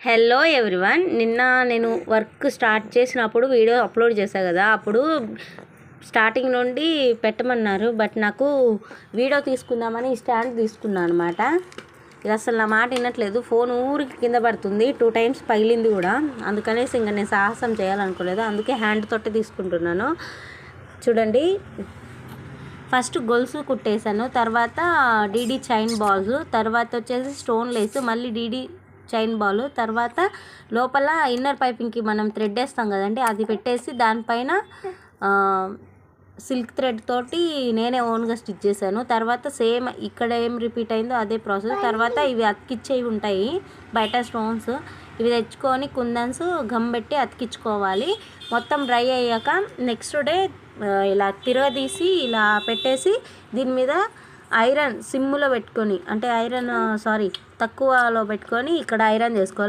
Hello everyone, నిన్న నేను work start చేసినప్పుడు వీడియో అప్లోడ్ చేశాను కదా. అప్పుడు స్టార్టింగ్ నుండి పెట్టమన్నారు, బట్ నాకు వీడియో తీసుకుందామని స్టాండ్ తీసుకున్నాను అనమాట. ఇది అసలు నా మాట వినట్లేదు, ఫోన్ ఊరికి కింద పడుతుంది, 2 times పగిలింది కూడా. అందుకనేసి ఇంకా నేను సాహసం చేయాలనుకోలేదు, అందుకే హ్యాండ్ తోటి తీసుకుంటున్నాను. చూడండి, ఫస్ట్ గొలుసు కుట్టేశాను, తర్వాత డీడీ చైన్ బాల్స్, తర్వాత వచ్చేసి స్టోన్ లేస్, మళ్ళీ డీడీ చైన్ బాల్, తర్వాత లోపల ఇన్నర్ పైపింగ్కి మనం థ్రెడ్ వేస్తాం కదండి, అది పెట్టేసి దానిపైన సిల్క్ థ్రెడ్ తోటి నేనే ఓన్గా స్టిచ్ చేశాను. తర్వాత సేమ్ ఇక్కడ ఏం రిపీట్ అయిందో అదే ప్రాసెస్. తర్వాత ఇవి అతికిచ్చేవి ఉంటాయి బయట స్టోన్స్, ఇవి తెచ్చుకొని కుందన్స్ గమ్ పెట్టి అతికించుకోవాలి. మొత్తం డ్రై అయ్యాక నెక్స్ట్ డే ఇలా తిరగదీసి ఇలా పెట్టేసి దీని మీద ఐరన్ సిమ్లో పెట్టుకొని, అంటే తక్కువలో పెట్టుకొని ఇక్కడ ఐరన్ చేసుకోవాలి.